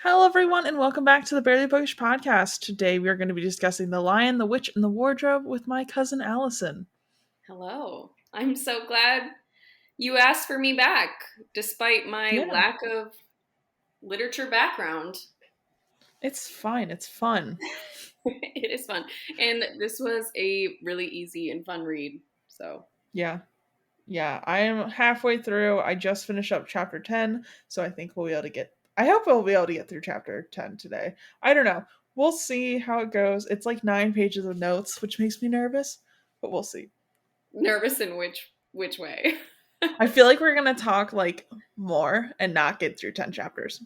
Hello, everyone, and welcome back to the Barely Bookish podcast. Today, we are going to be discussing The Lion, the Witch, and the Wardrobe with my cousin Allison. Hello. I'm so glad you asked for me back, despite my Yeah, lack of literature background. it's fine. It's fun. It is fun. And this was a really easy and fun read. So, Yeah, yeah. I am halfway through. I just finished up chapter 10, so I think we'll be able to get. I hope we'll be able to get through chapter 10 today. I don't know. We'll see how it goes. It's like 9 pages of notes, which makes me nervous, but we'll see. nervous in which way? I feel like we're going to talk like more and not get through 10 chapters.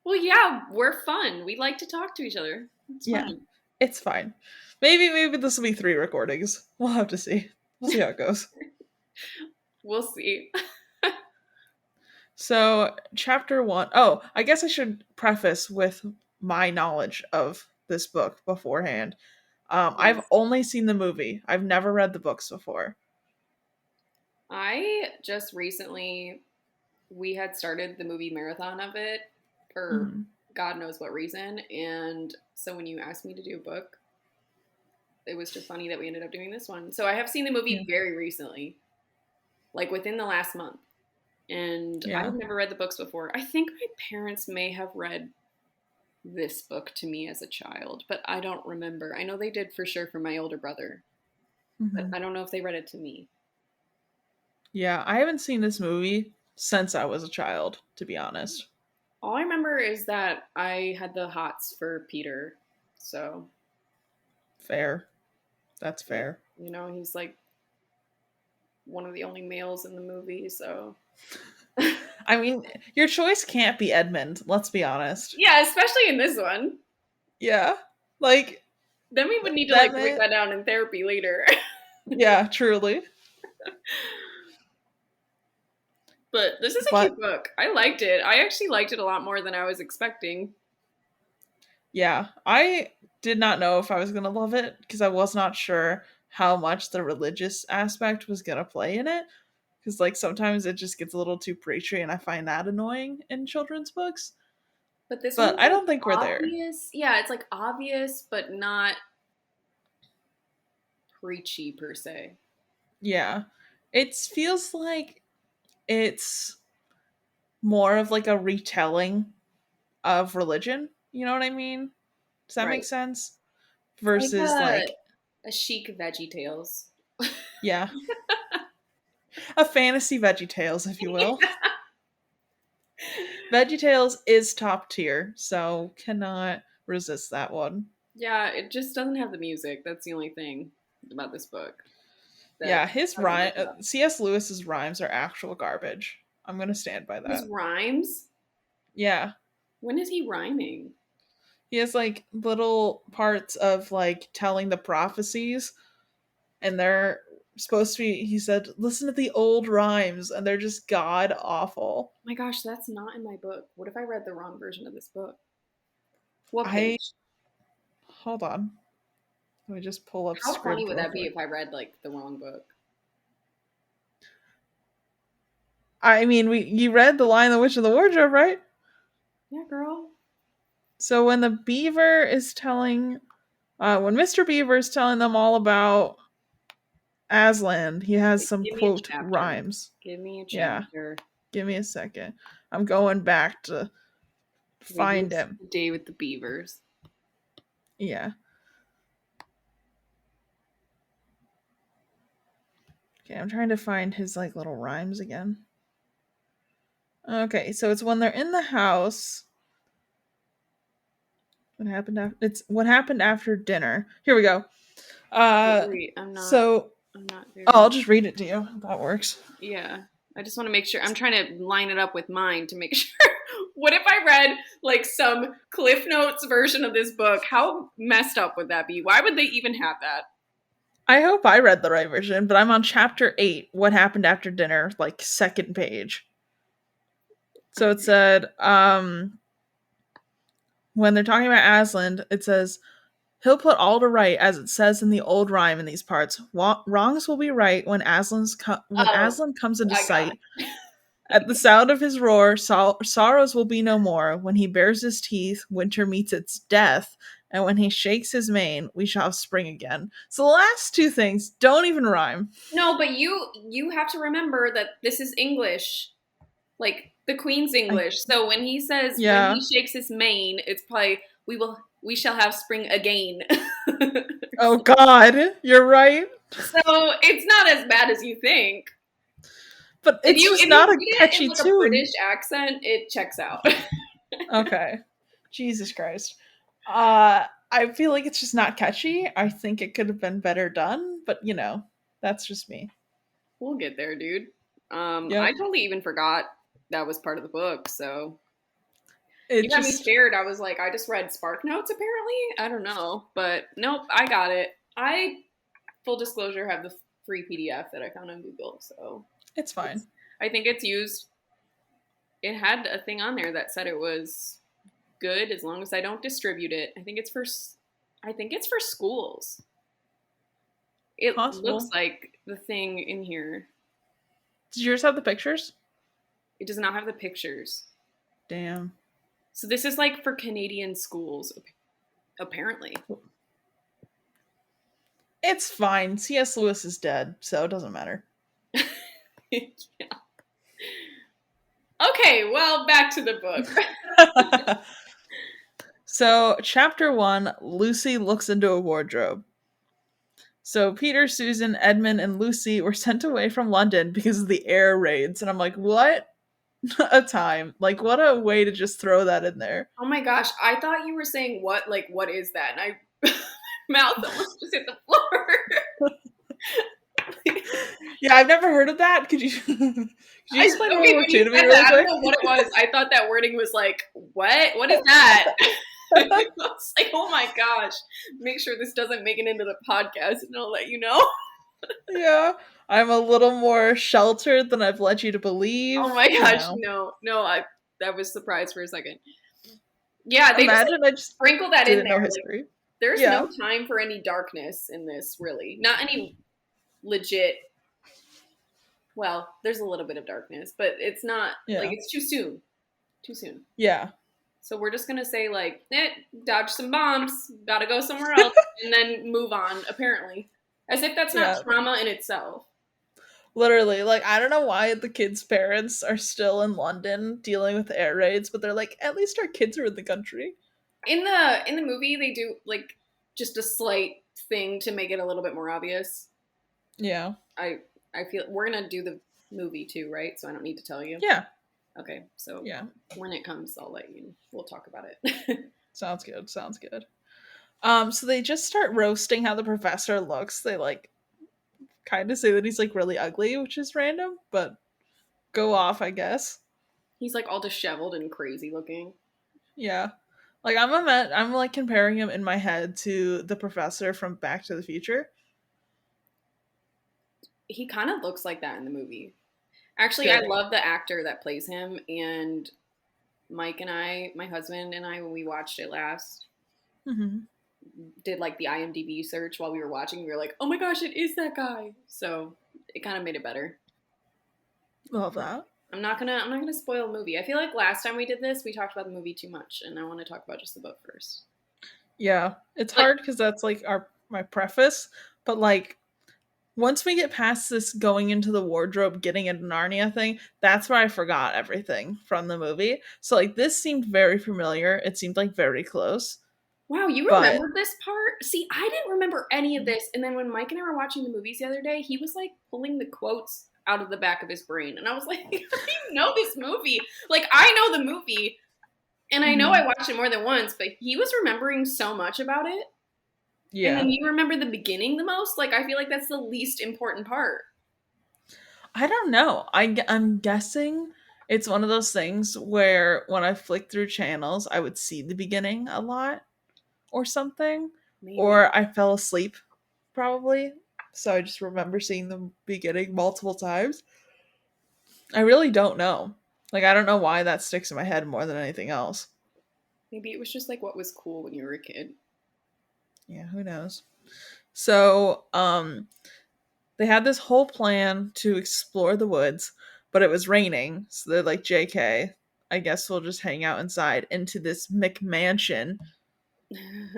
Well, yeah, we're fun. We like to talk to each other. It's Yeah. fun. It's fine. Maybe this will be 3 recordings. We'll have to see. We'll see how it goes. We'll see. So, chapter 1. Oh, I guess I should preface with my knowledge of this book beforehand. I've Yes. only seen the movie. I've never read the books before. I just recently we had started the movie marathon of it for Mhm. God knows what reason, and so when you asked me to do a book, it was just funny that we ended up doing this one. So I have seen the Yeah. movie very recently, like within the last month. And I Yeah. have never read the books before. I think my parents may have read this book to me as a child, but I don't remember. I know they did for sure for my older brother, but Mhm. I don't know if they read it to me. Yeah, I haven't seen this movie since I was a child, to be honest. All I remember is that I had the hots for Peter. So, Fair. That's yeah, fair. he's like one of the only males in the movie, so I mean, your choice can't be Edmund, let's be honest. yeah, especially in this one. Yeah. Like, Then we would need to that like break man. that down in therapy later. Yeah, truly. But this is a But cute book. I liked it. I actually liked it a lot more than I was expecting. yeah, I did not know if I was going to love it because I was not sure how much the religious aspect was going to play in it. Because, like, sometimes it just gets a little too preachy, and I find that annoying in children's books. But this But one's I like don't think we're there. obvious. Yeah, it's like obvious, but not preachy per se. Yeah. It feels like it's more of like a retelling of religion. You know what I mean? Does that make Right. sense? It's like Versus, like, a chic Veggie Tales. yeah, a fantasy Veggie Tales, if you will. VeggieTales is top tier, so cannot resist that one. Yeah, it just doesn't have the music. That's the only thing about this book Yeah, that his doesn't rhyme, hold up. C.S. Lewis's rhymes are actual garbage. I'm gonna stand by His that. rhymes? Yeah, When is he rhyming? he has like little parts of like telling the prophecies, and they're supposed to be. He said, "Listen to the old rhymes," and they're just god awful. My gosh, that's not in my book. What if I read the wrong version of this book? What I page? hold on. Let me just pull up How funny Scribd would real that be quick. if I read like the wrong book? I mean, you read The Lion, the Witch, and the Wardrobe, right? Yeah, girl. So when the beaver is telling, when Mr. Beaver is telling them all about Aslan, he has some Give me a quote chapter. rhymes. Give me a Yeah, chapter. give me a second. I'm going back to find Radiance him. the day with the beavers. Yeah. Okay, I'm trying to find his like little rhymes again. Okay, so it's when they're in the house. What happened after? It's what happened after dinner. Here we go. Uh, Wait, I'm not. so I'm not oh, I'll very. just read it to you. That works. Yeah. I just want to make sure. I'm trying to line it up with mine to make sure. What if I read like some Cliff Notes version of this book? How messed up would that be? Why would they even have that? I hope I read the right version, but I'm on chapter 8, What Happened After Dinner, like second page. So it said, when they're talking about Aslan, it says, he'll put all to right, as it says in the old rhyme in these parts. Wrongs will be right when when Oh, Aslan comes into I got sight. it. At the sound of his roar, sorrows will be no more. When he bares his teeth, winter meets its death. And when he shakes his mane, we shall have spring again. So the last two things don't even rhyme. No, but you have to remember that this is English, like the Queen's English. So when he says when he Yeah. shakes his mane, it's probably we shall have spring again. Oh God, you're right. So it's not as bad as you think. But If it's you just if you not a read it in catchy like a tune. British accent, it checks out. Okay. Jesus Christ. I feel like it's just not catchy. I think it could have been better done, but that's just me. We'll get there, dude. I Yep. totally even forgot that was part of the book. So you It got me just scared. I was like, I just read Spark Notes. Apparently, I don't know, but nope, I got it. I full disclosure have the free PDF that I found on Google. So it's fine. I think it's used. It had a thing on there that said it was good as long as I don't distribute it. I think it's for schools. It looks Possible. like the thing in here. Did yours have the pictures? It does not have the pictures. Damn. So this is like for Canadian schools, apparently. It's fine. C.S. Lewis is dead, so it doesn't matter. Yeah. Okay, well, back to the book. So, chapter 1, Lucy looks into a wardrobe. So, Peter, Susan, Edmund, and Lucy were sent away from London because of the air raids. And I'm like, what a time. Like, what a way to just throw that in there. Oh my gosh, I thought you were saying what? Like, what is that? And I mouth almost just hit the floor. Yeah, I've never heard of that. Could you explain World Okay, War when II you to me said that, really I don't quick? know what it was. I thought that wording was like, what? What is that? I was like, oh my gosh. Make sure this doesn't make it into the podcast and I'll let you know. Yeah. I'm a little more sheltered than I've led you to Oh believe. my gosh, no, I was surprised for a second. Yeah, they just Imagine like I just sprinkle that in didn't know there. Like, history. there's no Yeah. time for any darkness in this, really. Not any legit. Well, there's a little bit of darkness, but it's not like Yeah. it's too soon. Too soon. Yeah. So we're just gonna say like, dodge some bombs, gotta go somewhere else, and then move on. Apparently, as if that's not Yeah. trauma in itself. Literally, like I don't know why the kids' parents are still in London dealing with air raids, but they're like, at least our kids are in the country. In the movie, they do like just a slight thing to make it a little bit more obvious. Yeah. I I feel we're gonna do the movie too, right? So I don't need to tell you. Yeah. Okay, so Yeah. when it comes, I'll let you. We'll talk about it. Sounds good. Sounds good. So they just start roasting how the professor looks. They like kind of say that he's like really ugly, which is random, but go off, I guess. He's like all disheveled and crazy looking. Yeah. Like I'm like comparing him in my head to the professor from Back to the Future. He kind of looks like that in the movie. Actually, I Good. love the actor that plays him, and Mike and I, my husband and I, when we watched it last, Mm-hmm. did like the IMDb search while we were watching. We were like, oh my gosh, it is that guy. So it kind of made it better. Love that. I'm not gonna spoil the movie. I feel like last time we did this, we talked about the movie too much, and I want to talk about just the book first. Yeah. It's Like, hard because that's like our my preface, but like once we get past this going into the wardrobe, getting into Narnia thing, that's where I forgot everything from the movie. So like this seemed very familiar. It seemed like very close. wow, you But remembered this part? See, I didn't remember any of this. And then when Mike and I were watching the movies the other day, he was like pulling the quotes out of the back of his brain. And I was like, how do you know this movie? Like, I know the movie, and I know I mhm. watched it more than once, but he was remembering so much about it. And Yeah. then you remember the beginning the most? Like, I feel like that's the least important part. I don't know. I'm guessing it's one of those things where when I flick through channels, I would see the beginning a lot or something, Maybe. or I fell asleep probably. So I just remember seeing the beginning multiple times. I really don't know. Like I don't know why that sticks in my head more than anything else. Maybe it was just like what was cool when you were a kid. Yeah, who knows. So, they had this whole plan to explore the woods, but it was raining. So they're like, JK, I guess we'll just hang out inside into this McMansion.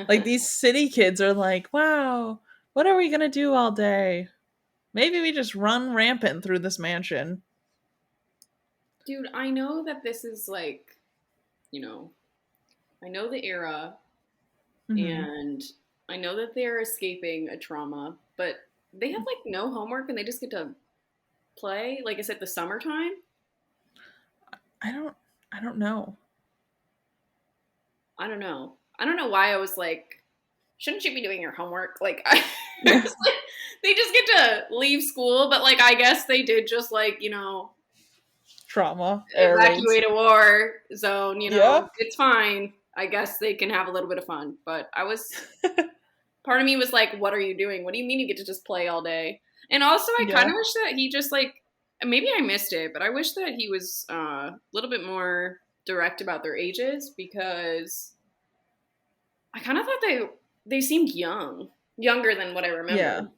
Like these city kids are like, wow, what are we going to do all day? Maybe we just run rampant through this mansion. Dude, I know that this is like, I know the era Mm-hmm. and I know that they're escaping a trauma, but they have like no homework and they just get to play. Like, is it the summertime? I don't I don't know. I don't know. I don't know why I was like, shouldn't you be doing your homework? Like, Yeah. was like, they just get to leave school, but like, I guess they did just like, Trauma, air raids. evacuate a war zone, Yeah. it's fine. I guess they can have a little bit of fun. But part of me was like, what are you doing? What do you mean you get to just play all day? And also, I kind Yeah. of wish that he just like, maybe I missed it, but I wish that he was a little bit more direct about their ages because I kind of thought they seemed younger than what I Yeah. remembered.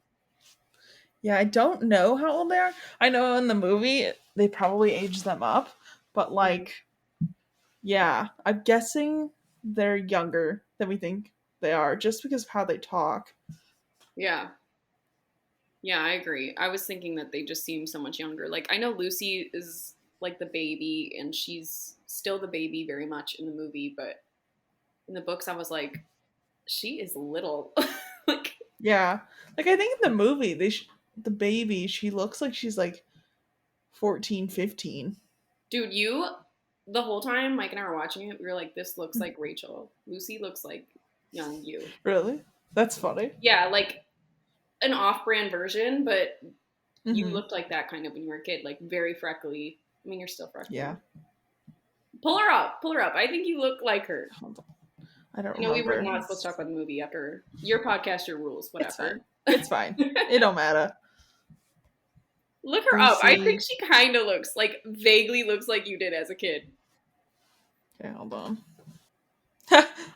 Yeah, I don't know how old they are. I know in the movie they probably aged them up, but Mm. like, yeah, I'm guessing they're younger than we think they are just because of how they talk. Yeah, yeah, I agree. I was thinking that they just seem so much younger. Like I know Lucy is like the baby, and she's still the baby very much in the movie, but in the books, I was like, she is little. Like, Yeah. Like I think in the movie the baby, she looks like she's like 14, 15. dude, the whole time Mike and I were watching it, we were like, this looks like Rachel. Lucy looks like young you. Really? That's funny. Yeah, like an off-brand version, but you Mhm. looked like that kind of when you were a kid, like very freckly. I mean, you're still freckly. Yeah. Pull her up, pull her up. I think you look like her. Hold on. I don't I know we were remember. not supposed to talk about the movie after your podcast, your rules, It's whatever. fine. It's fine. It don't matter. Look her up. I think Lucy. she kind of looks like vaguely looks like you did as a kid. Okay, hold on.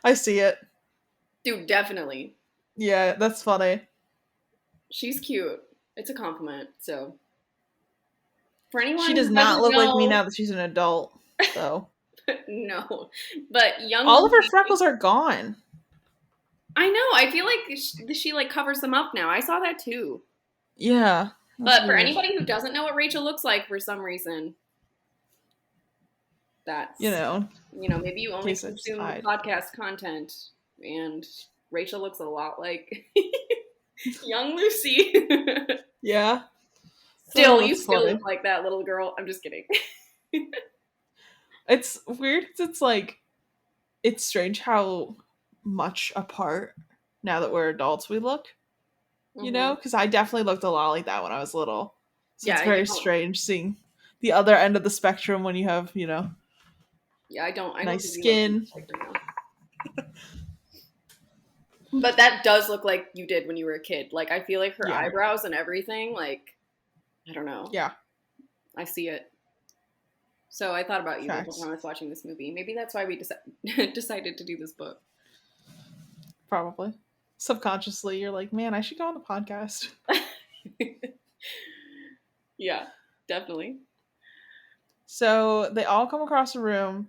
I see it. Dude, definitely. Yeah, that's funny. She's cute. It's a compliment. So, for She anyone does who not doesn't look like me know, now that she's an adult, though. no. But young All of her Lucy, freckles are gone. I know. I feel like she like covers them up now. I saw that too. Yeah, that's But for weird. anybody who doesn't know what Rachel looks like for some reason, You that's know, maybe you in only case I just consume hide. podcast content and Rachel looks a lot like young Lucy. Yeah. Still, Oh, you that's still funny. look like that little girl. I'm just kidding. It's weird 'cause it's like, it's strange how much apart now that we're adults we look, you know? Hmm. Because I definitely looked a lot like that when I was little. So Yeah, it's I very don't. strange seeing the other end of the spectrum when you have, Yeah, I don't. I don't nice think you look too skin. much like her now. But that does look like you did when you were a kid. Like I feel like her Yeah. eyebrows and everything. Like I don't know. Yeah. I see it. So I thought about you the whole time Facts. I was watching this movie. Maybe that's why we decided to do this book. Probably. Subconsciously, you're like, man, I should go on the podcast. Yeah, definitely. So they all come across a room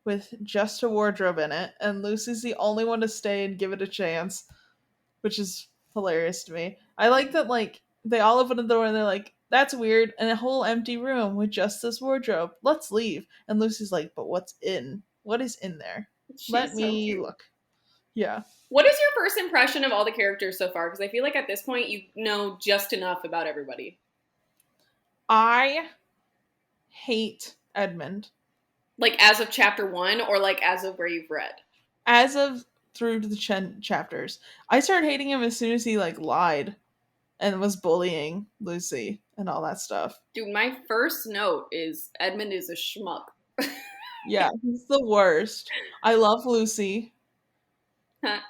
with just a wardrobe in it, and Lucy's the only one to stay and give it a chance, which is hilarious to me. I like that, like, they all open the door and they're like, that's weird, and a whole empty room with just this wardrobe. Let's leave. And Lucy's like, but what's in? What is in there? Let She's so me cute. look. Yeah. What is your first impression of all the characters so far? Because I feel like at this point you know just enough about everybody. I hate Edmund. Like as of chapter one, or like as of where you've read. As of through to the chapters. I started hating him as soon as he, like, lied and was bullying Lucy and all that stuff. Dude, my first note is Edmund is a schmuck. Yeah, he's the worst. I love Lucy. I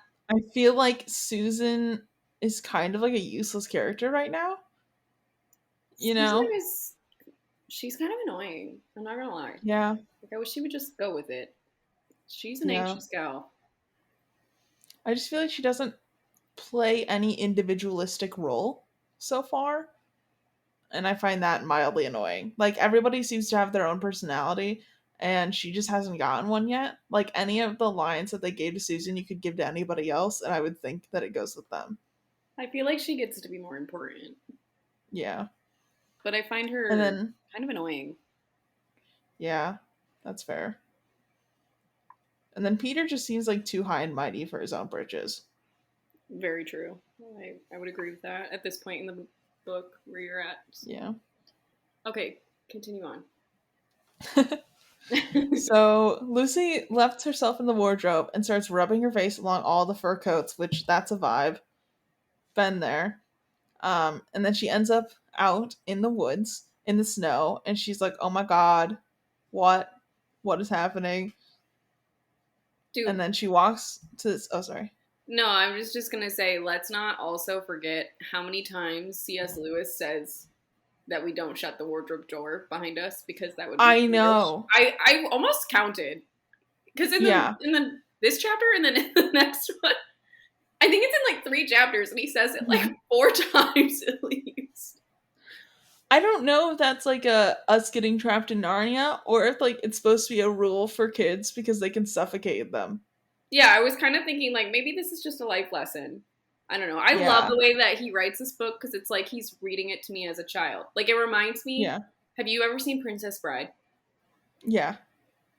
feel like Susan is kind of like a useless character right now. You Susan know? is she's kind of annoying. I'm not gonna lie. Yeah, Like I wish she would just go with it. She's an yeah. anxious gal. I just feel like she doesn't play any individualistic role so far. and I find that mildly annoying. Like, everybody seems to have their own personality, and she just hasn't gotten one yet. Like, any of the lines that they gave to Susan, you could give to anybody else, and I would think that it goes with them. I feel like she gets to be more important, Yeah. but I find And her then, kind of annoying. yeah, that's fair. And then Peter just seems like too high and mighty for his own britches. Very true. I would agree with that at this point in the book where you're at. Yeah. Okay, continue on. So Lucy left herself in the wardrobe and starts rubbing her face along all the fur coats, which that's a vibe. Been there. And then she ends up out in the woods in the snow, and she's like, "Oh my god, what? What is happening?" And Dude, then she walks to this. Oh, sorry. no, I'm just gonna say, let's not also forget how many times C.S. Lewis says that we don't shut the wardrobe door behind us because that would be I foolish. know. I almost counted because Yeah, in the this chapter and then in the next one, I think it's in like 3 chapters, and he says it like Mhm. 4 times at least. I don't know if that's like a us getting trapped in Narnia, or if like it's supposed to be a rule for kids because they can suffocate them. Yeah, I was kind of thinking like maybe this is just a life lesson. I don't know. I love Yeah, the way that he writes this book because it's like he's reading it to me as a child. Like it reminds me. yeah, Have you ever seen Princess Bride? yeah,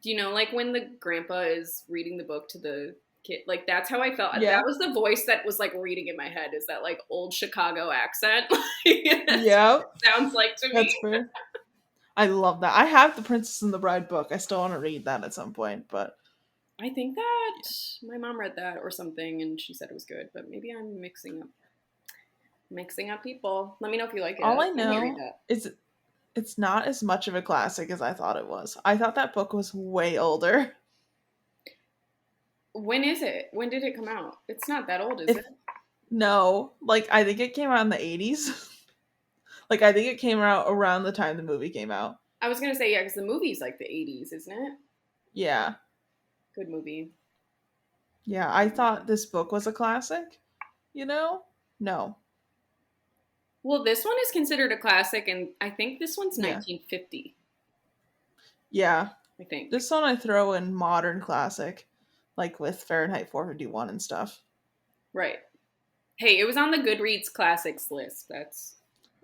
Do you know like when the grandpa is reading the book to the kid? Like that's how I felt. That yeah, was the voice that was like reading in my head. Is that like old Chicago accent? That's what yeah. it sounds like to me. That's fair. I love that. I have the Princess and the Bride book. I still want to read that at some point, but I think that my mom read that or something, and she said it was good. But maybe I'm mixing up people. Let me know if you like it. all I I might read know that. is it's not as much of a classic as I thought it was. I thought that book was way older. When is it? When did it come out? It's not that old, is If it? no, like I think it came out in the 80s. Like I think it came out around the time the movie came out. I was gonna say yeah, because the movie's like the '80s, isn't it? Yeah. Good movie. Yeah, I thought this book was a classic, you know? No. Well, this one is considered a classic, and I think this one's Yeah. 1950. Yeah. I think. This one I throw in modern classic, like with Fahrenheit 451 and stuff. Right. Hey, it was on the Goodreads classics list. That's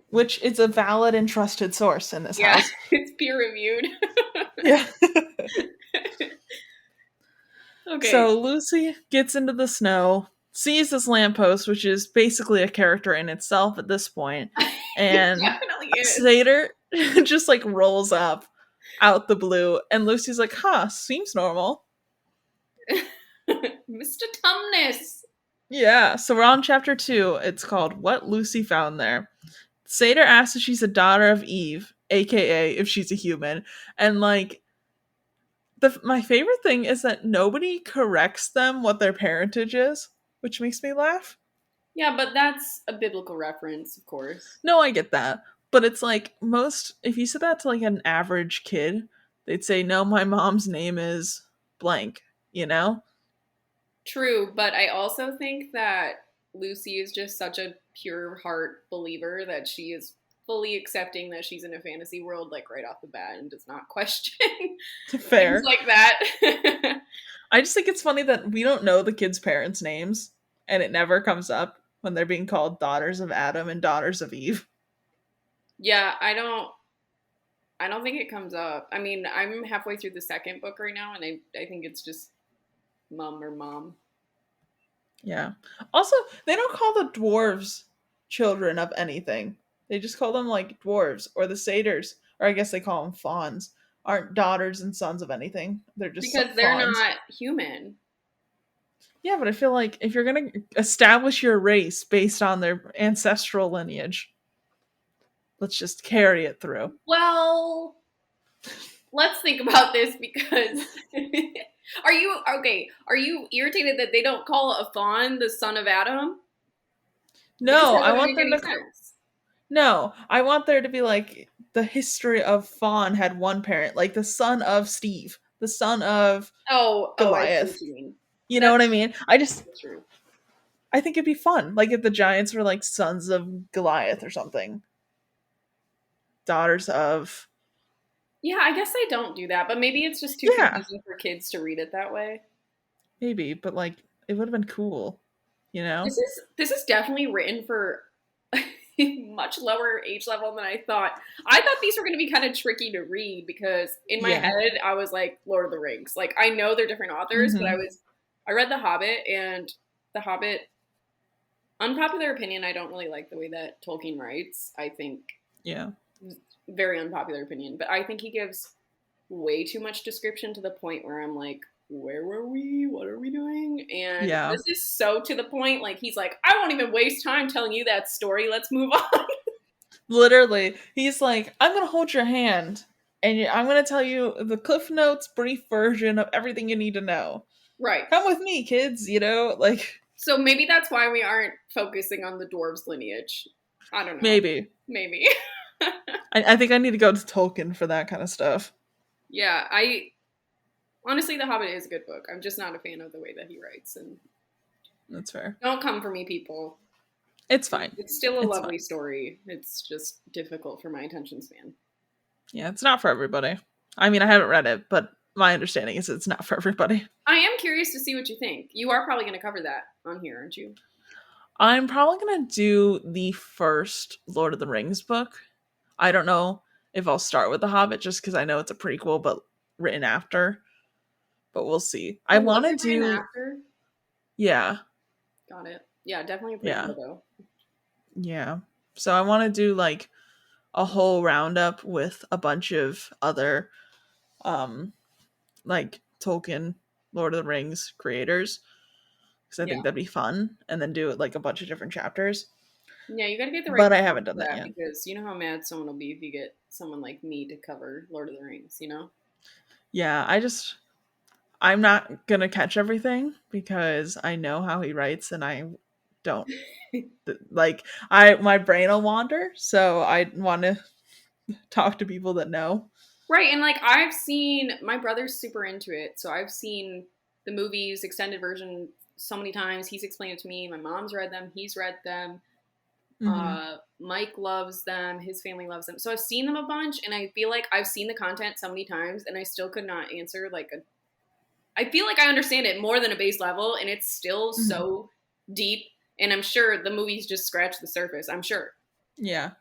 Which is a valid and trusted source in this yeah, house. it's peer reviewed. Yeah. Okay. So Lucy gets into the snow, sees this lamppost, which is basically a character in itself at this point, It and definitely a is. satyr just like rolls up out the blue, and Lucy's like, huh, seems normal. Mr. Tumnus. Yeah, so we're on chapter 2. It's called What Lucy Found There. Satyr asks if she's a daughter of Eve, aka if she's a human, and like my favorite thing is that nobody corrects them what their parentage is, which makes me laugh. Yeah, but that's a biblical reference, of course. No, I get that. But it's like most if you said that to like an average kid, they'd say, "No, my mom's name is blank," you know? True, but I also think that Lucy is just such a pure heart believer that she is fully accepting that she's in a fantasy world like right off the bat and does not question things Fair. like that. I just think it's funny that we don't know the kids' parents' names and it never comes up when they're being called daughters of Adam and daughters of Eve. Yeah, I don't think it comes up. I mean, I'm halfway through the second book right now and I think it's just mum or mom. Yeah. Also, they don't call the dwarves children of anything. They just call them like dwarves or the satyrs, or I guess they call them fawns. Aren't daughters and sons of anything. They're just Because they're fawns. not human. Yeah, but I feel like if you're going to establish your race based on their ancestral lineage, let's just carry it through. Well, let's think about this because are you okay? Are you irritated that they don't call a fawn the son of Adam? Because No, that I wouldn't want make them any to sense. No, I want there to be like the history of Fawn had one parent, like the son of Steve, the son of Oh, I see what Goliath. you mean. You know what I That's mean? true. I think it'd be fun. Like if the Giants were like sons of Goliath or something. daughters of. Yeah, I guess they don't do that, but maybe it's just too Yeah, confusing for kids to read it that way. maybe, but like it would have been cool, you know? This is definitely written for a much lower age level than I thought. I thought these were going to be kind of tricky to read because in my Yeah. head I was like Lord of the Rings. Like I know they're different authors, but Hmm. I read The Hobbit, and The Hobbit, unpopular opinion, I don't really like the way that Tolkien writes. I think Yeah. very unpopular opinion, but I think he gives way too much description to the point where I'm like, where were we? What are we doing? And Yeah. this is so to the point. Like, he's like, I won't even waste time telling you that story. Let's move on. Literally, he's like, I'm gonna hold your hand and I'm gonna tell you the Cliff Notes brief version of everything you need to know. Right. Come with me, kids, you know? Like, So maybe that's why we aren't focusing on the dwarves' lineage. I don't know. maybe. Maybe. I think I need to go to Tolkien for that kind of stuff. Yeah, I honestly, The Hobbit is a good book. I'm just not a fan of the way that he writes. And That's fair. don't come for me, people. It's fine. It's still a It's fine. lovely story. It's just difficult for my attention span. Yeah, it's not for everybody. I mean, I haven't read it, but my understanding is it's not for everybody. I am curious to see what you think. You are probably going to cover that on here, aren't you? I'm probably gonna do the first Lord of the Rings book. I don't know if I'll start with The Hobbit just because I know it's a prequel, but written after. But we'll see. I Oh, was want to it written do, after? yeah, Got it. Yeah, definitely a yeah, prequel though. yeah. So I want to do like a whole roundup with a bunch of other, um, like Tolkien, Lord of the Rings creators, because I Yeah. think that'd be fun, and then do it like a bunch of different chapters. Yeah, you got to get the right But I people haven't done for that that yet. because you know how mad someone will be if you get someone like me to cover Lord of the Rings, you know? Yeah, I'm not gonna catch everything because I know how he writes, and I don't like I my brain will wander, so I want to talk to people that know. Right, and like I've seen my brother's super into it, so I've seen the movies extended version so many times. He's explained it to me. My mom's read them, he's read them. Hmm. Mike loves them, his family loves them. So I've seen them a bunch, and I feel like I've seen the content so many times, and I still could not answer like a. I feel like I understand it more than a base level, and it's still Hmm. so deep. And I'm sure the movies just scratch the surface. I'm sure. Yeah,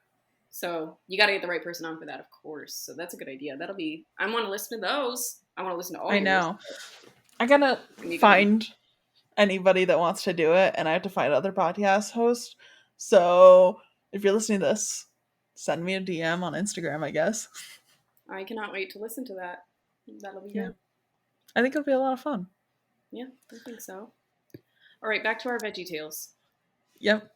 So you got to get the right person on for that, of course. So that's a good idea. That'll be. I want to listen to those. I want to listen to all I yours. know. I gotta It's gonna be a good one. find anybody that wants to do it, and I have to find other podcast hosts. So if you're listening to this, send me a DM on Instagram, I guess. I cannot wait to listen to that. That'll be Yeah, good. I think it'll be a lot of fun. Yeah, I think so. All right, back to our Veggie Tales. Yep.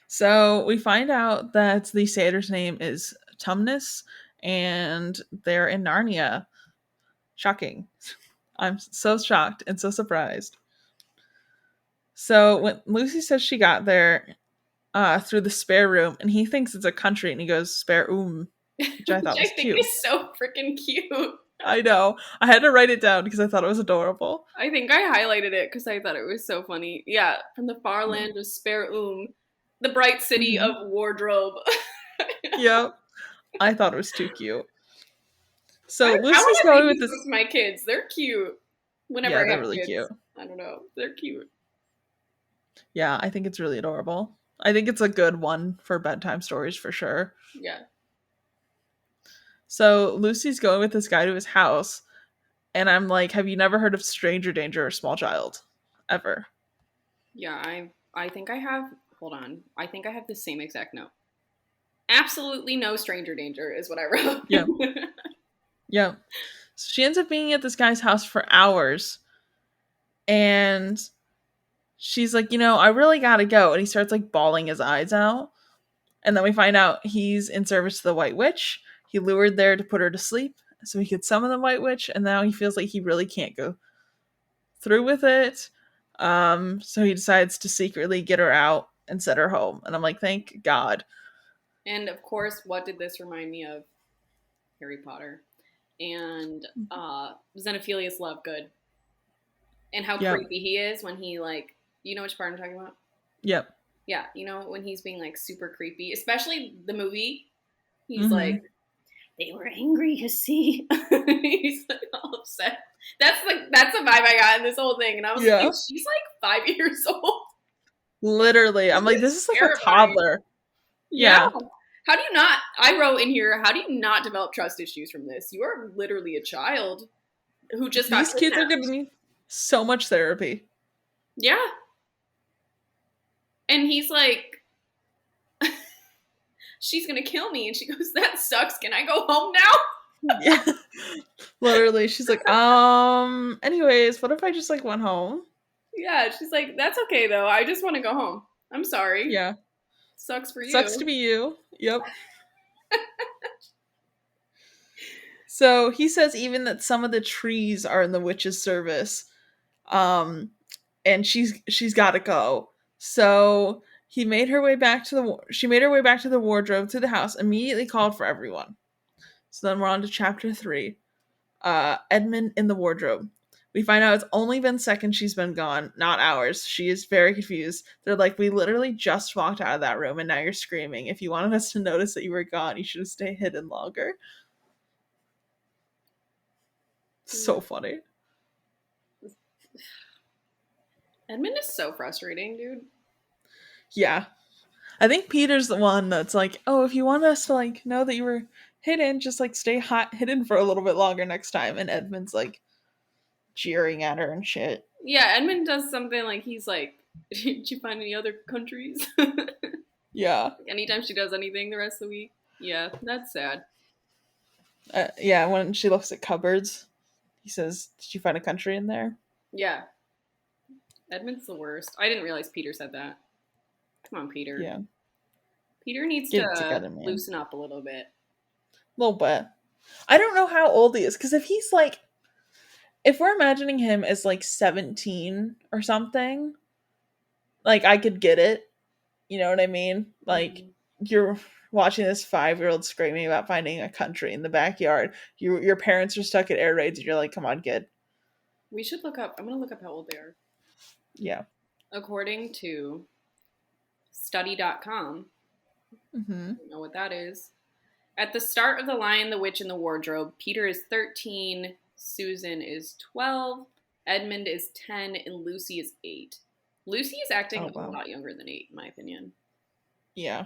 So we find out that the satyr's name is Tumnus, and they're in Narnia. Shocking. I'm so shocked and so surprised. So when Lucy says she got there through the spare room, and he thinks it's a country, and he goes spare which I Which thought I was think cute. is so freaking cute. I know. I had to write it down because I thought it was adorable. I think I highlighted it because I thought it was so funny. Yeah, from the far Yeah. land of Spare the bright city Hmm. of wardrobe. Yep. I thought it was too cute. I So want Lucy's to going read with these this. with my kids. They're cute. Yeah, Whenever I they're have really cute. kids, I don't know. They're cute. Yeah, I think it's really adorable. I think it's a good one for bedtime stories for sure. Yeah, So Lucy's going with this guy to his house, and I'm like, have you never heard of stranger danger or small child? Ever. yeah. I think I have. Hold on. I think I have the same exact note. Absolutely no stranger danger is what I wrote. Yeah. Yeah. So she ends up being at this guy's house for hours, and she's like, I really gotta go. And he starts like bawling his eyes out. And then we find out he's in service to the White Witch. He lured there to put her to sleep so he could summon the White Witch, and now he feels like he really can't go through with it. So he decides to secretly get her out and set her home. And I'm like, thank God. And of course, what did this remind me of? Harry Potter and Xenophilius Lovegood and how Yep. creepy he is when he like, you know which part I'm talking about? Yep. Yeah, you know when he's being like super creepy, especially the movie. He's Mm-hmm. like they were angry, you see. He's like all upset. That's the vibe I got in this whole thing, and I was like, Yeah. she's like 5 years old. Literally. This I'm like, this is is like a terrifying. toddler. Yeah. Yeah. How do you not? I wrote in here, how do you not develop trust issues from this? You are literally a child who just got These kids are gonna kidnapped. need so much therapy. Yeah. And he's like, she's gonna kill me. And she goes, that sucks. Can I go home now? Yeah. Literally. She's like, anyways, what if I just like went home? Yeah. She's like, that's okay though. I just want to go home. I'm sorry. Yeah. Sucks for Sucks to you. be you. Yep. So he says even that some of the trees are in the witch's service. Um, and she's got to go. So he made her way back to the she made her way back to the wardrobe to the house. Immediately called for everyone. So then we're on to chapter 3. Edmund in the wardrobe. We find out it's only been seconds she's been gone, not hours. She is very confused. They're like, we literally just walked out of that room and now you're screaming. If you wanted us to notice that you were gone, you should have stayed hidden longer. So funny. Edmund is so frustrating, dude. Yeah. I think Peter's the one that's like, oh, if you want us to like know that you were hidden, just like stay hot hidden for a little bit longer next time. And Edmund's like jeering at her and shit. Yeah, Edmund does something like he's like, did you find any other countries? Yeah. Anytime she does anything the rest of the week. Yeah, that's sad. Yeah, when she looks at cupboards, he says, did you find a country in there? Yeah. Edmund's the worst. I didn't realize Peter said that. Come on, Peter. Yeah. Peter needs Get it to together, man. loosen up a little bit. A little bit. I don't know how old he is, because if he's like, if we're imagining him as like 17 or something, like I could get it. You know what I mean? Like you're watching this 5-year-old screaming about finding a country in the backyard. Your parents are stuck at air raids, and you're like, come on, kid. We should look up. I'm going to look up how old they are. Yeah. According to study.com, Mm-hmm. I don't know what that is. At the start of The Lion, the Witch, and the Wardrobe, Peter is 13, Susan is 12, Edmund is 10, and Lucy is 8. Lucy is acting a lot younger than 8, in my opinion. Yeah.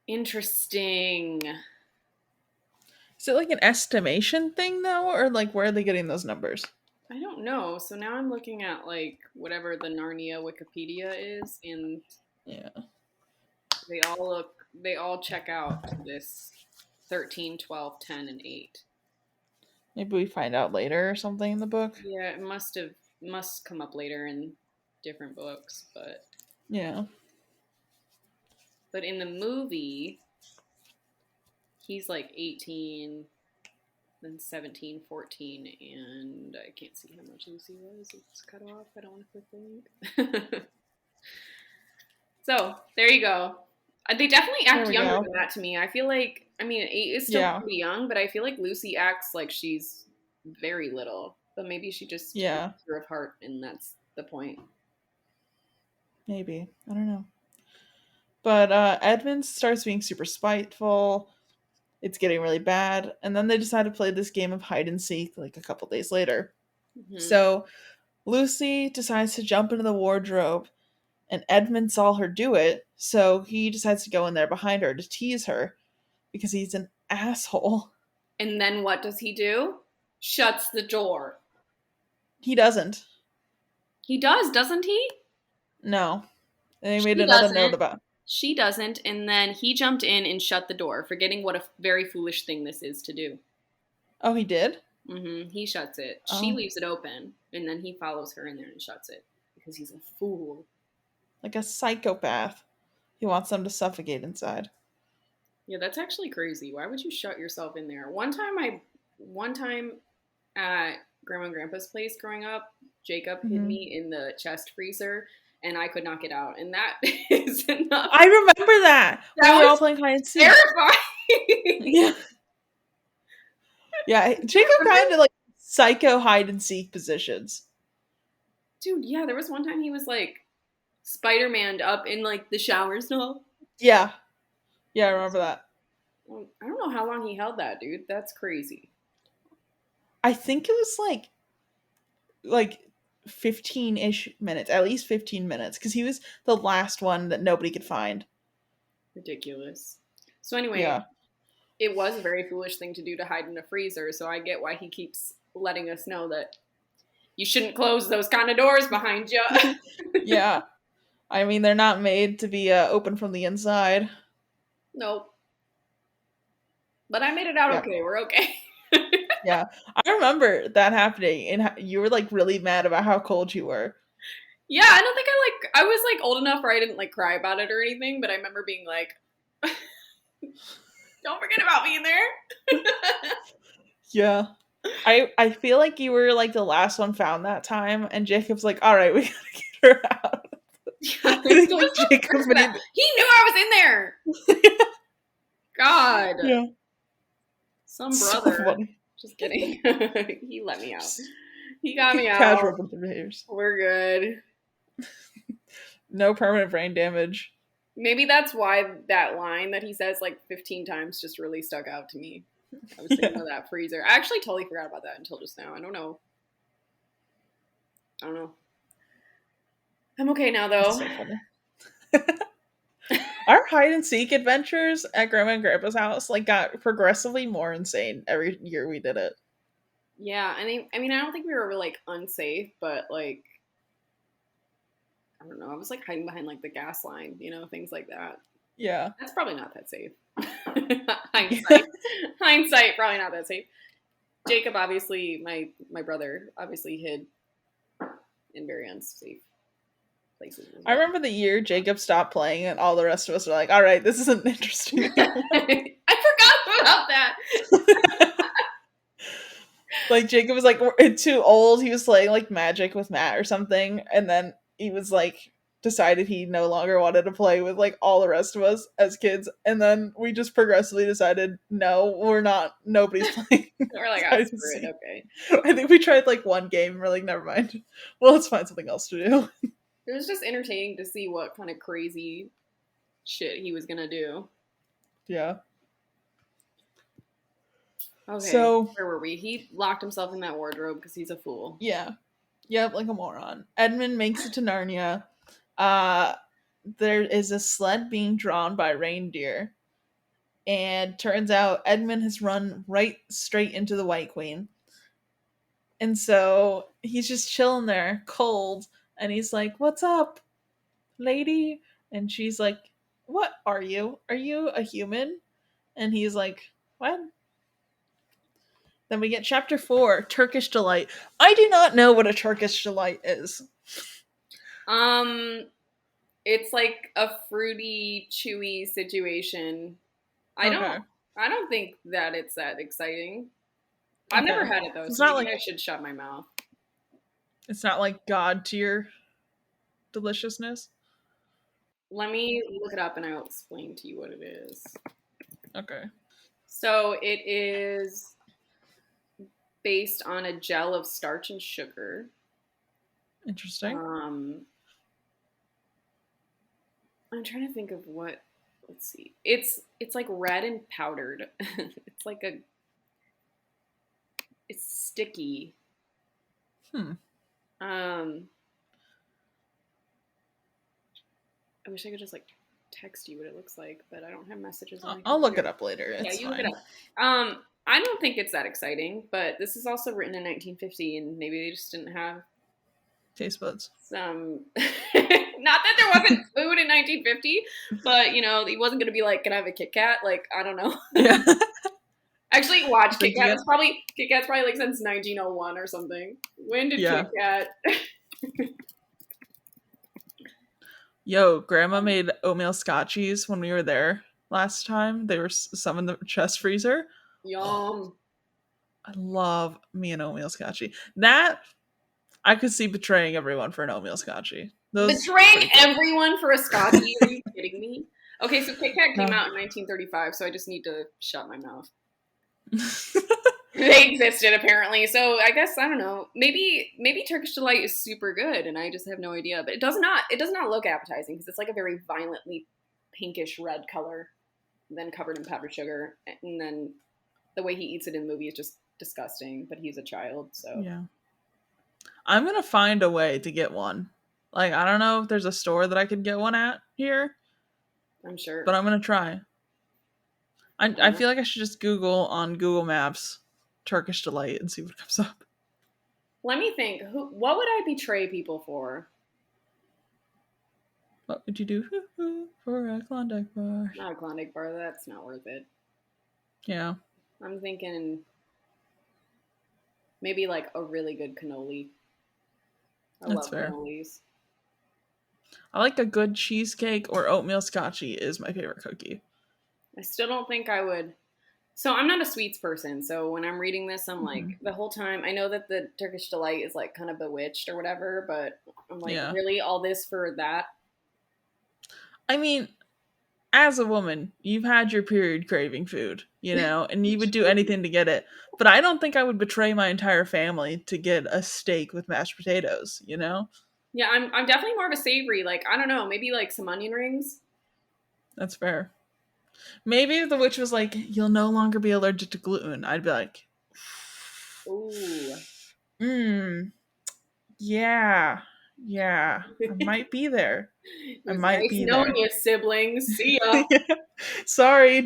Interesting. Is it like an estimation thing though, or like where are they getting those numbers? I don't know. So now I'm looking at like whatever the Narnia Wikipedia is, and Yeah. they all check out to this 13, 12, 10, and 8. Maybe we find out later or something in the book. Yeah, it must come up later in different books, but Yeah. But in the movie, he's like 18, then 17, 14, and I can't see how much Lucy was. It's cut off. I don't want to click the link. So, there you go. They definitely act younger than that to me. I feel like, I mean, 8 is still pretty young, but I feel like Lucy acts like she's very little. But maybe she just grew of heart, and that's the point. Maybe. I don't know. But Edmund starts being super spiteful. It's getting really bad. And then they decide to play this game of hide and seek like a couple days later. Mm-hmm. So Lucy decides to jump into the wardrobe, and Edmund saw her do it. So he decides to go in there behind her to tease her because he's an asshole. And then what does he do? Shuts the door. He doesn't. He does, doesn't he? No. And they made another note about it. She doesn't, and then he jumped in and shut the door, forgetting what a very foolish thing this is to do. Oh, he did? Mm-hmm. He shuts it. Oh. She leaves it open, and then he follows her in there and shuts it, because he's a fool. Like a psychopath. He wants them to suffocate inside. Yeah, that's actually crazy. Why would you shut yourself in there? One time at Grandma and Grandpa's place growing up, Jacob hid me in the chest freezer, and I could not get out. And that is enough. I remember that. We were all playing hide and seek. Terrifying. Yeah. Yeah, Jacob kind of like psycho hide and seek positions. Dude, yeah, there was one time he was like Spider-Man up in like the shower stall. Yeah. Yeah, I remember that. I don't know how long he held that, dude. That's crazy. I think it was like 15-ish minutes, at least 15 minutes, because he was the last one that nobody could find. Ridiculous. So anyway, Yeah. it was a very foolish thing to do to hide in a freezer, so I get why he keeps letting us know that you shouldn't close those kind of doors behind you. Yeah. I mean, they're not made to be open from the inside. Nope. But I made it out Yeah. okay. We're okay. Yeah. I remember that happening, and you were like really mad about how cold you were. Yeah, I don't think I was like old enough where I didn't like cry about it or anything, but I remember being like, don't forget about me in there. Yeah. I feel like you were like the last one found that time, and Jacob's like, all right, we gotta get her out. I He think was like the Jacob first made. he knew I was in there. God. Yeah. Some So brother. funny. Just kidding. He let me out. Just He got me casual out. brother behaviors. We're good. No permanent brain damage. Maybe that's why that line that he says like 15 times just really stuck out to me. I was thinking Yeah. of that freezer. I actually totally forgot about that until just now. I don't know. I don't know. I'm okay now That's though. so funny. Our hide and seek adventures at Grandma and Grandpa's house like got progressively more insane every year we did it. Yeah, I mean, I don't think we were really, like unsafe, but like I don't know. I was like hiding behind like the gas line, things like that. Yeah. That's probably not that safe. Hindsight, probably not that safe. Jacob, obviously, my brother, obviously hid in very unsafe places as I well. remember the year Jacob stopped playing and all the rest of us were like, all right, this isn't interesting anymore. I forgot about that. Like Jacob was like we're too old. He was playing like Magic with Matt or something, and then he was like decided he no longer wanted to play with like all the rest of us as kids, and then we just progressively decided no, we're not. Nobody's playing. We're like, ah, hide and screw it. seek. Okay. I think we tried like one game and we're like, never mind. Well, let's find something else to do. It was just entertaining to see what kind of crazy shit he was gonna do. Yeah. Okay, So where were we? He locked himself in that wardrobe because he's a fool. yeah, yep, like a moron. Edmund makes it to Narnia. Uh, there is a sled being drawn by reindeer, and turns out Edmund has run right straight into the White Queen. And so he's just chilling there, cold, and he's like, "What's up, lady?" And she's like, "What are you? Are you a human?" And he's like, "What?" Then we get chapter 4, Turkish Delight. I do not know what a Turkish Delight is. Um, it's like a fruity, chewy situation. I don't, Okay. I don't think that it's that exciting. I've never Okay. had it though, It's so not maybe like I should shut my mouth. God tier deliciousness. Let me look it up and I'll explain to you what it is. Okay. So it is based on a gel of starch and sugar. Interesting. I'm trying to think of what. Let's see. It's like red and powdered. It's like it's sticky. Hmm. I wish I could just like text you what it looks like, but I don't have messages on my I'll look it computer. up later. Yeah, It's you look it fine. up. I don't think it's that exciting, but this is also written in 1950, and maybe they just didn't have Taste buds. some. Not that there wasn't food in 1950, but he wasn't gonna be like, "Can I have a Kit Kat?" Like, I don't know. Yeah. Actually, watch Like, Kit Kat's probably like since 1901 or something. When did yeah. Kit Kat? Yo, Grandma made oatmeal scotchies when we were there last time. They were some in the chest freezer. Yum. I love me an oatmeal scotchy. That I could see betraying everyone for an oatmeal scotchy. Those Betraying pretty good. everyone for a Scotchy? Are you kidding me? Okay, so Kit Kat came No. out in 1935, so I just need to shut my mouth. They existed apparently, so I guess I don't know. Maybe Turkish Delight is super good, and I just have no idea. But it does not look appetizing because it's like a very violently pinkish red color. then covered in powdered sugar, and then the way he eats it in the movie is just disgusting. But he's a child, so Yeah. I'm gonna find a way to get one. Like, I don't know if there's a store that I could get one at here, I'm but sure. I'm gonna try. I I don't know. feel like I should just Google on Google Maps Turkish delight and see what comes up. Let me think. What would I betray people for? What would you do for a Klondike bar? Not a Klondike bar. That's not worth it. Yeah, I'm thinking maybe like a really good cannoli. I that's love fair. cannolis. I like a good cheesecake or oatmeal scotchy is my favorite cookie. I still don't think I would. So I'm not a sweets person. So when I'm reading this, I'm Hmm. like the whole time. I know that the Turkish delight is like kind of bewitched or whatever, but I'm like, Yeah. really, all this for that? I mean, as a woman, you've had your period craving food, and you would do anything to get it. But I don't think I would betray my entire family to get a steak with mashed potatoes? Yeah, I'm definitely more of a savory. Like I don't know, maybe like some onion rings. That's fair. Maybe if the witch was like, you'll no longer be allergic to gluten, I'd be like, Ooh. mmm, yeah, yeah, I It might be there. I was might nice be knowing there. you, siblings. See ya. Sorry,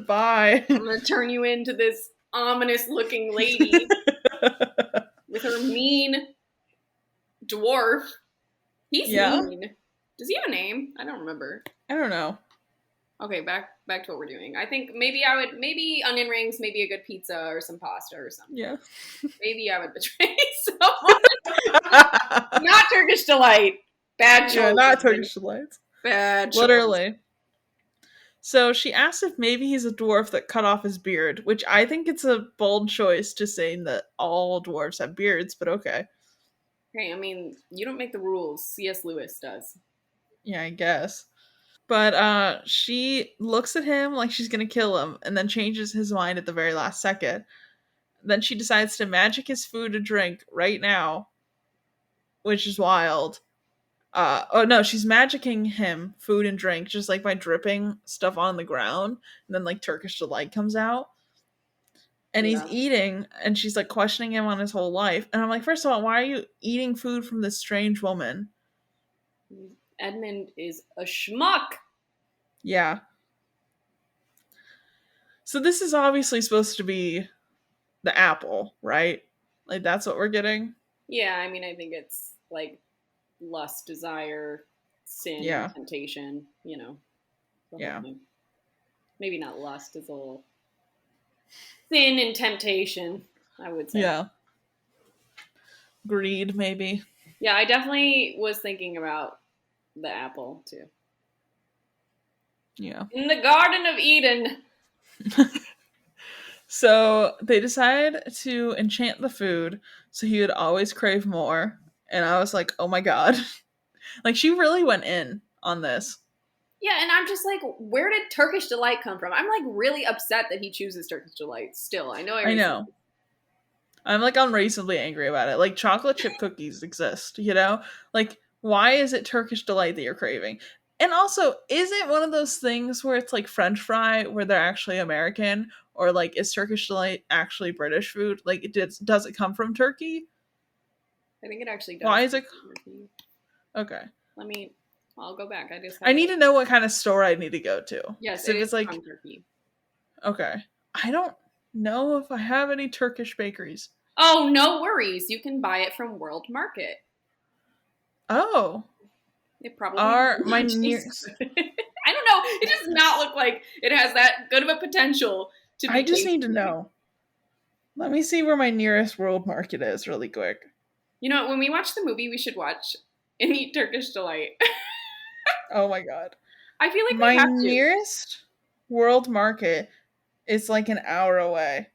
bye. I'm gonna turn you into this ominous looking lady with her mean dwarf. He's Yeah, mean. Does he have a name? I don't remember. I don't know. Okay, back to what we're doing. I think maybe onion rings, maybe a good pizza or some pasta or something. Yeah. Maybe I would betray someone. Not Turkish delight. Bad Yeah, choice. not Turkish delights. Bad choice. Literally. So she asked if maybe he's a dwarf that cut off his beard, which I think it's a bold choice to saying that all dwarves have beards, but okay. Hey, I mean, you don't make the rules. C.S. Lewis does. Yeah, I guess. But she looks at him like she's gonna kill him and then changes his mind at the very last second. Then she decides to magic his food and drink right now, which is wild. Oh no, she's magicking him food and drink just like by dripping stuff on the ground, and then like Turkish delight comes out. And he's Yeah. eating, and she's like questioning him on his whole life. And I'm like, first of all, why are you eating food from this strange woman? Edmund is a schmuck. Yeah. So this is obviously supposed to be the apple, right? Like that's what we're getting. Yeah, I mean, I think it's like lust, desire, sin, Yeah. temptation, the whole Yeah. thing. Maybe not lust is a little sin and temptation, I would say. Yeah. Greed, maybe. Yeah, I definitely was thinking about the apple too. Yeah. In the Garden of Eden. So they decide to enchant the food so he would always crave more. And I was like, oh my god. Like she really went in on this. Yeah, and I'm just like, where did Turkish delight come from? I'm like really upset that he chooses Turkish delight still. I know I I already said know. I'm like unreasonably angry about it. Like chocolate chip cookies exist? Like why is it Turkish delight that you're craving? And also, is it one of those things where it's like French fry where they're actually American, or like is Turkish delight actually British food? Like does it come from Turkey? I think it actually Why does. is it okay? Let me. I'll go back. I just I had need it. to know what kind of store I need to go to. Yes, Because it if is it's like from Turkey. okay, I don't know if I have any Turkish bakeries. Oh, no worries. You can buy it from World Market. Oh, It probably are my tastes nearest. good. I don't know. It does not look like it has that good of a potential to I be just need to tasty. know. Let me see where my nearest world market is really quick. When we watch the movie, we should watch and eat Turkish delight. Oh my god. I feel like we My have to. nearest world market is like an hour away.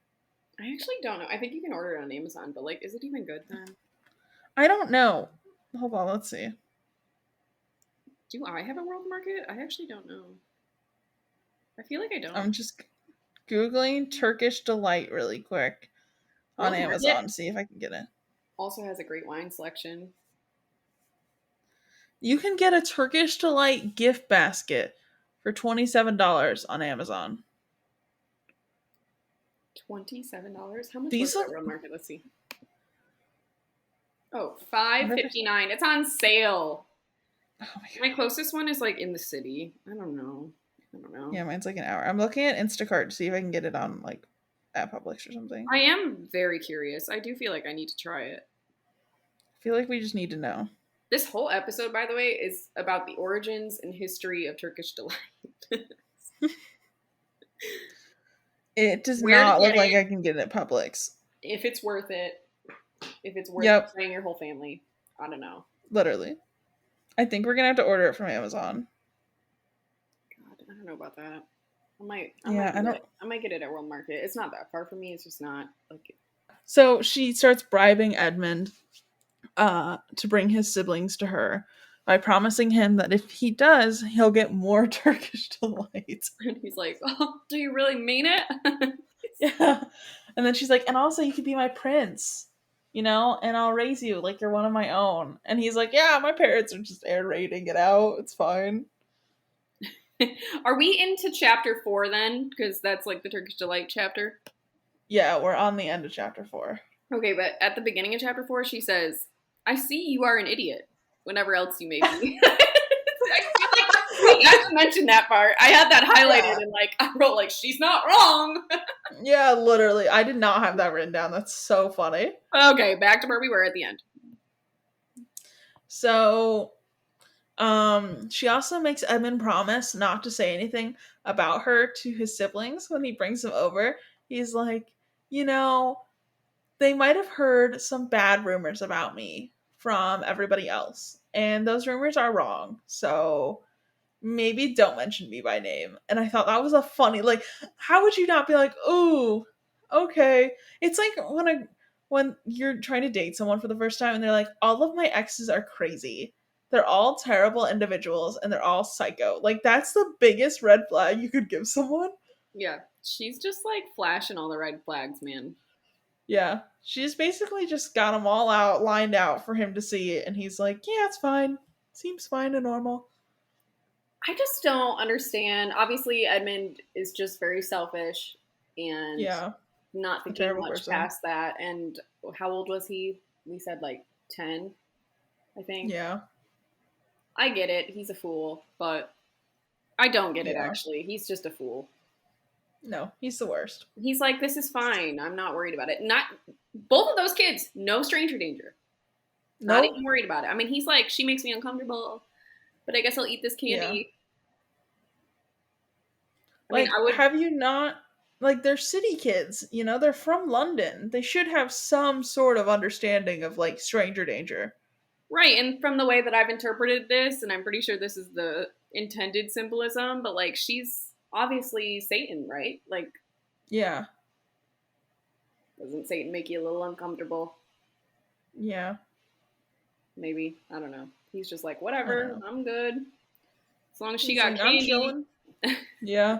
I actually don't know. I think you can order it on Amazon, but like, is it even good then? I don't know. Hold on, let's see. Do I have a World Market? I actually don't know. I feel like I don't. I'm just Googling Turkish Delight really quick on World Market Amazon to see if I can get it. also has a great wine selection. You can get a Turkish Delight gift basket for $27 on Amazon. $27? How much was These it at look. Real Market? Let's see. Oh, Wonder if $5.59. It's on sale. oh my god. My closest one is like in the city. I don't know. Yeah, mine's like an hour. I'm looking at Instacart to see if I can get it on like at Publix or something. I am very curious. I do feel like I need to try it. I feel like we just need to know. This whole episode, by the way, is about the origins and history of Turkish delight. It does Where to not look get like it, I can get it at Publix. if it's worth it, if it's worth Yep, bringing your whole family. I don't know. literally. I think we're gonna have to order it from Amazon. God, I don't know about that. I Yeah, I don't. might get it at World Market. It's not that far from me. It's just not like. So she starts bribing Edmund to bring his siblings to her by promising him that if he does, he'll get more Turkish delight. And he's like, "Oh, do you really mean it?" Yeah. And then she's like, and also you could be my prince, and I'll raise you like you're one of my own. And he's like, yeah, my parents are just air raiding it out. It's fine. Are we into chapter 4 then? Because that's like the Turkish delight chapter. Yeah, we're on the end of chapter 4. Okay, but at the beginning of chapter 4, she says, "I see you are an idiot. Whenever else you may be." I feel like we have to mention that part. I had that highlighted and like I wrote like she's not wrong. Yeah, literally. I did not have that written down. That's so funny. Okay, back to where we were at the end. So, she also makes Edmund promise not to say anything about her to his siblings when he brings them over. He's like, they might have heard some bad rumors about me from everybody else, and those rumors are wrong. So maybe don't mention me by name. And I thought that was a funny, like, how would you not be like, ooh, okay. It's like when you're trying to date someone for the first time and they're like, all of my exes are crazy. They're all terrible individuals and they're all psycho. Like, that's the biggest red flag you could give someone. Yeah, she's just like flashing all the red flags, man. Yeah. She's basically just got them all out, lined out for him to see it. And he's like, yeah, it's fine. Seems fine and normal. I just don't understand. Obviously, Edmund is just very selfish and Yeah. not A thinking terrible much person. past that. And how old was he? We said like 10, I think. Yeah. I get it. He's a fool, but I don't get it Yeah. actually. He's just a fool. No, he's the worst. He's like, this is fine. I'm not worried about it. Not both of those kids, no stranger danger. Not Nope. even worried about it. I mean, he's like, she makes me uncomfortable, but I guess I'll eat this candy. I mean, Like, I would. have you not, like, they're city kids, they're from London. They should have some sort of understanding of, like, stranger danger. Right, and from the way that I've interpreted this, and I'm pretty sure this is the intended symbolism, but like she's obviously Satan, right? Like, Yeah. doesn't Satan make you a little uncomfortable? Yeah. Maybe. I don't know. He's just like, I don't whatever, know. I'm good. As long as she He's got like, I'm candy. chilling. Yeah.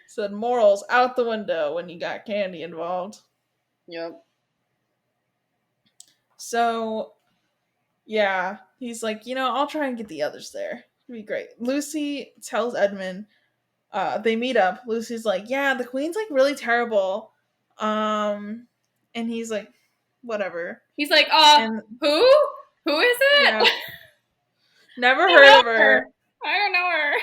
Said morals out the window when you got candy involved. Yep. So, yeah. He's like, I'll try and get the others there. It'd be great. Lucy tells Edmund, they meet up. Lucy's like, yeah, the queen's like really terrible. And he's like, whatever. He's like, And who? Who is it? yeah, never I heard don't of know her. I don't know her.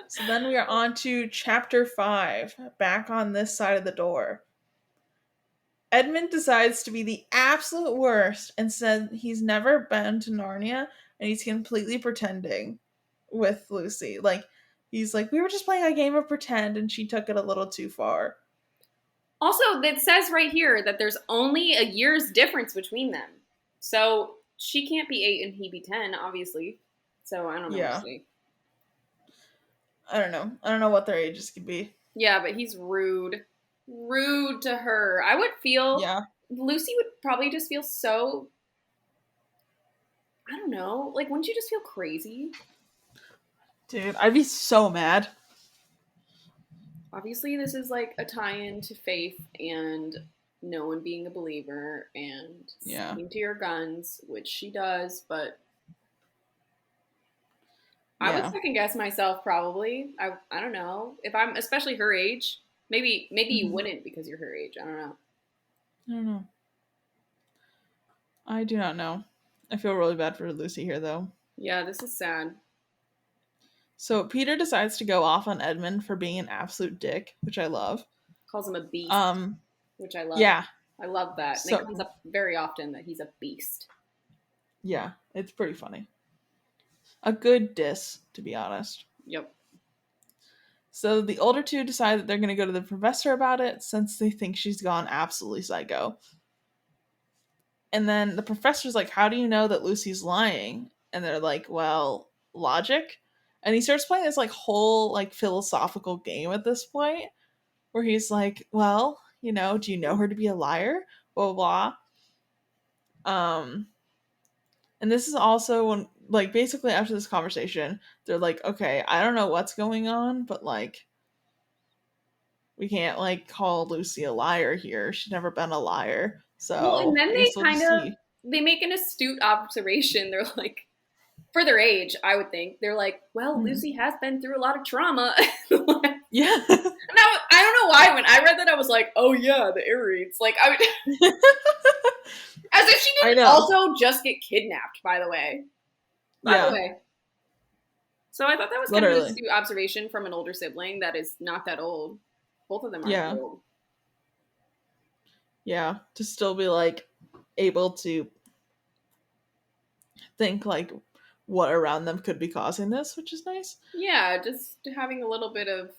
So then we are on to chapter 5, back on this side of the door. Edmund decides to be the absolute worst and said he's never been to Narnia and he's completely pretending with Lucy. Like, he's like, we were just playing a game of pretend and she took it a little too far. Also, it says right here that there's only a year's difference between them. So she can't be 8 and he be 10, obviously. So I don't know Yeah. what to say. I don't know. I don't know what their ages could be. Yeah, but he's rude. Rude to her. I would feel. Yeah. Lucy would probably just feel so. I don't know. Like, wouldn't you just feel crazy? Dude, I'd be so mad. Obviously, this is like a tie in to faith and no one being a believer and sticking to your guns, which she does, but. I would Yeah. second guess myself probably. I don't know. If I'm especially her age, maybe you Hmm. wouldn't because you're her age. I don't know. I don't know. I do not know. I feel really bad for Lucy here, though. Yeah, this is sad. So Peter decides to go off on Edmund for being an absolute dick, which I love. Calls him a beast, Um, which I love. yeah. I love that. And it comes So up very often that he's a beast. yeah, it's pretty funny. A good diss, to be honest. Yep. So the older two decide that they're going to go to the professor about it since they think she's gone absolutely psycho. And then the professor's like, "How do you know that Lucy's lying?" And they're like, "Well, logic." And he starts playing this like whole like philosophical game at this point where he's like, "Well, do you know her to be a liar?" Blah blah blah. And this is also when like basically after this conversation, they're like, "Okay, I don't know what's going on, but like we can't like call Lucy a liar here. She's never been a liar. Well, and So then I they guess we'll kind just of see." they make an astute observation. They're like, for their age, I would think they're like, well, Mhm. Lucy has been through a lot of trauma. And Yeah. I don't know why when I read that I was like, oh yeah, the air raids. Like as if she I didn't know. also just get kidnapped. By the way, by the Yeah. way. So I thought that was kind of an Literally. astute observation from an older sibling that is not that old. Both of them aren't that Yeah. old. Yeah. To still be like able to think like what around them could be causing this, which is nice. Yeah, just having a little bit of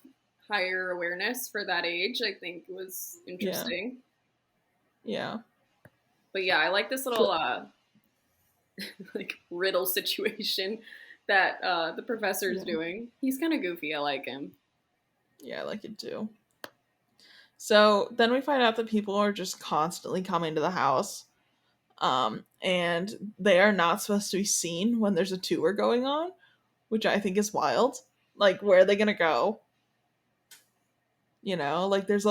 higher awareness for that age, I think was Yeah. interesting. Yeah. But yeah, I like this little So like riddle situation that the professor is yeah. doing. He's kind of goofy. I like him. Yeah, I like it too. So then we find out that people are just constantly coming to the house. And they are not supposed to be seen when there's a tour going on, which I think is wild. Like, where are they gonna go? Like there's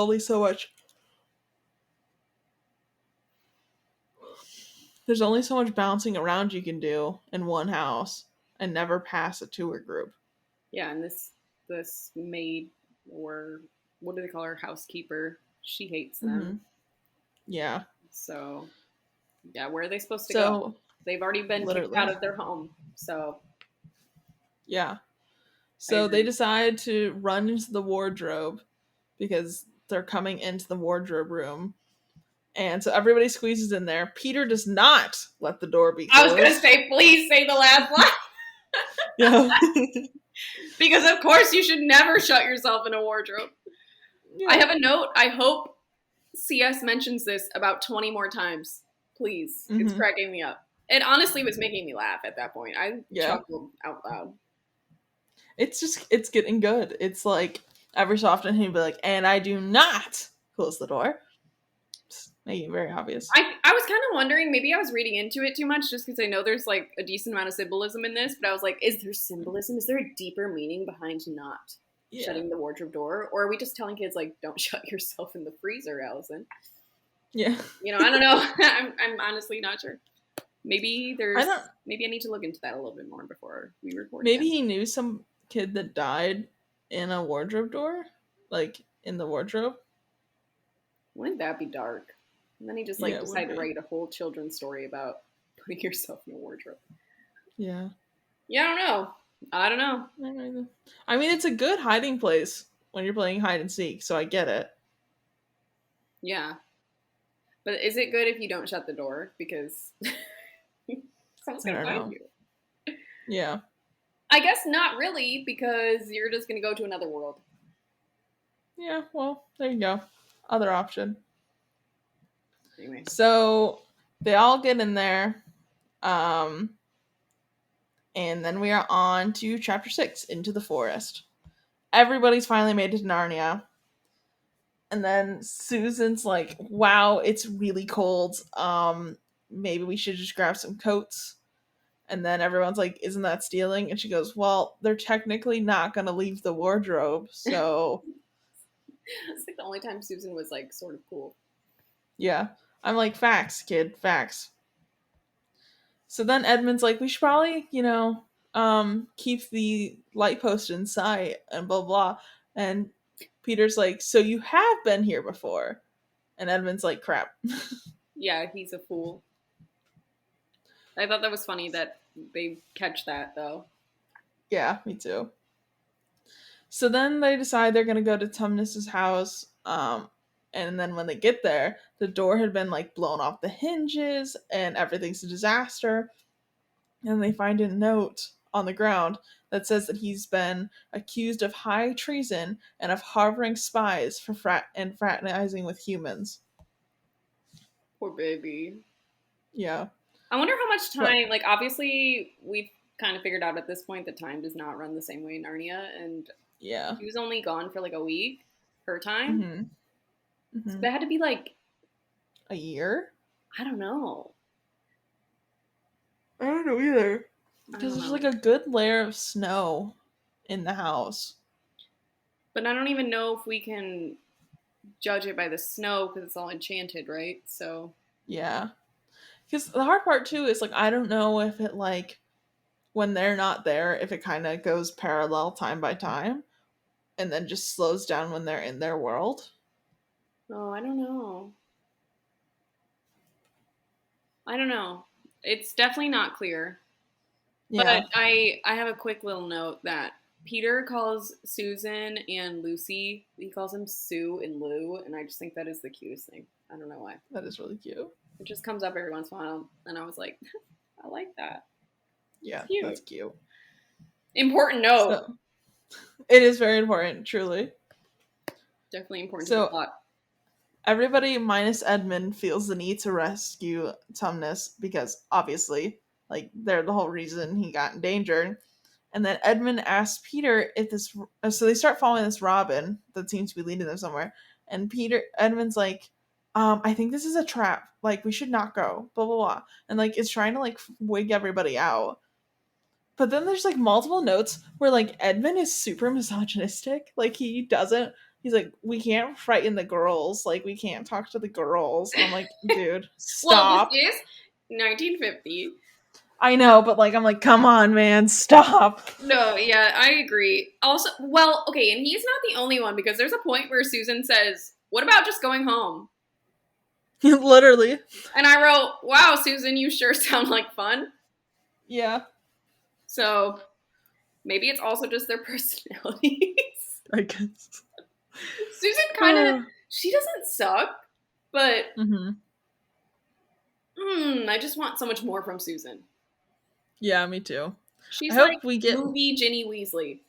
only so much bouncing around you can do in one house and never pass a tour group. Yeah, and this maid, or what do they call her, housekeeper? She hates them. Hmm. Yeah. So yeah, where are they supposed to go? So They've already been kicked out literally. of their home. So Yeah. I So they agree. decide to run into the wardrobe because they're coming into the wardrobe room. And so everybody squeezes in there. Peter does not let the door be I was gonna closed. say, please say the last line. Yeah. Because of course you should never shut yourself in a wardrobe. I Yeah. have a note. I hope CS mentions this about 20 more times. Please. It's Hmm. cracking me up. It honestly was making me laugh at that point. I Yeah. chuckled out loud. It's getting good. It's like every so often he'd be like, "And I do not close the door." Just making it very obvious. I was kind of wondering, maybe I was reading into it too much just because I know there's like a decent amount of symbolism in this, but I was like, is there symbolism? Is there a deeper meaning behind not Yeah. shutting the wardrobe door? Or are we just telling kids, like, don't shut yourself in the freezer, Allison? Yeah. I don't know. I'm honestly not sure. Maybe I don't maybe I need to look into that a little bit more before we record maybe again. he knew some kid that died in a wardrobe door, like in the wardrobe. Wouldn't that be dark? And then he just Yeah, like it would decided to be. write a whole children's story about putting yourself in a wardrobe. Yeah. Yeah, I don't know. I don't know. I don't know. I mean, it's a good hiding place when you're playing hide and seek, so I get it. Yeah. But is it good if you don't shut the door? Because someone's I gonna don't find know. you. Yeah. I guess not really, because you're just gonna go to another world. Yeah, well, there you go. Other option. Anyway. So they all get in there. Um, and then we are on to chapter 6, Into the Forest. Everybody's finally made it to Narnia. And then Susan's like, "Wow, it's really cold. Maybe we should just grab some coats." And then everyone's like, "Isn't that stealing?" And she goes, "Well, they're technically not going to leave the wardrobe, so It's like the only time Susan was like sort of cool. yeah." I'm like, "Facts, kid, facts." So then Edmund's like, "We should probably, keep the light post in sight and blah blah. And Peter's like, so you have been here before. And Edmund's like, crap. Yeah, he's a fool. I thought that was funny that they catch that though. Yeah, me too. So then they decide they're gonna go to Tumnus's house. And then when they get there, the door had been like blown off the hinges and everything's a disaster. And they find a note on the ground that says that he's been accused of high treason and of harboring spies for fraternizing with humans. Poor baby. Yeah. I wonder how much But time, like, obviously, we've kind of figured out at this point that time does not run the same way in Narnia, and yeah. he was only gone for like a week per time. Mm-hmm. So Mm-hmm. that had to be like, A year? I don't know. I don't know either. I Because don't there's know. like a good layer of snow in the house. But I don't even know if we can judge it by the snow because it's all enchanted, right? So, Yeah. Because the hard part too is like I don't know if it like when they're not there, if it kind of goes parallel time by time and then just slows down when they're in their world. oh, I don't know. I don't know. It's definitely not clear. But Yeah, I have a quick little note that Peter calls Susan and Lucy, he calls them Sue and Lou, and I just think that is the cutest thing. I don't know why. that is really cute. It just comes up every once in a while, and I was like, I like that. It's Yeah, that's cute. cute. Important note. So it is very important, truly. Definitely important to the So plot. everybody minus Edmund feels the need to rescue Tumnus because obviously, like, they're the whole reason he got endangered. And then Edmund asks Peter if this. So they start following this Robin that seems to be leading them somewhere. And Edmund's like, I think this is a trap. Like, we should not go. Blah blah blah. And like, it's trying to like wig everybody out. But then there's like multiple notes where like Edmund is super misogynistic. Like he doesn't. He's like, we can't frighten the girls. Like we can't talk to the girls. And I'm like, dude, Well, this stop. is 1950. I know, but like, I'm like, come on, man, stop. No, yeah, I agree. Also, well, okay, and he's not the only one because there's a point where Susan says, "What about just going home?" Literally. And I wrote, "Wow, Susan, you sure sound like fun." Yeah, So maybe it's also just their personalities. I guess. Susan kind of, she doesn't suck, but Mm-hmm. I just want so much more from Susan. Yeah, me too. I She's like hope we get. movie Ginny Weasley,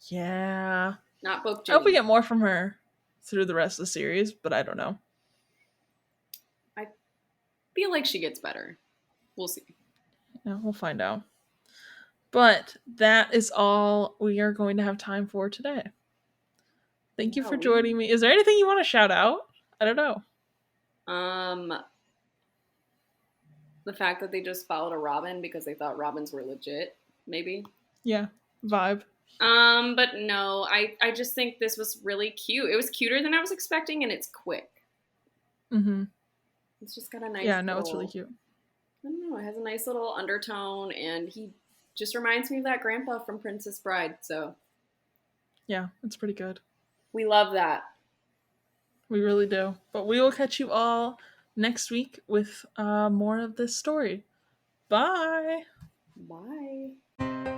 Yeah. not book I hope we Ginny. get more from her through the rest of the series, but I don't know. I feel like she gets better. We'll see. Yeah, we'll find out. But that is all we are going to have time for today. Thank you Yeah, for joining me. Is there anything you want to shout out? I don't know. um, the fact that they just followed a Robin because they thought Robins were legit, maybe. Yeah, vibe. But no, I just think this was really cute. It was cuter than I was expecting, and it's quick. Mm-hmm. It's just got a nice. Yeah, no, little, it's really cute. I don't know. It has a nice little undertone, and he just reminds me of that grandpa from Princess Bride. So Yeah, it's pretty good. we love that. We really do. But we will catch you all next week with more of this story. Bye. Bye.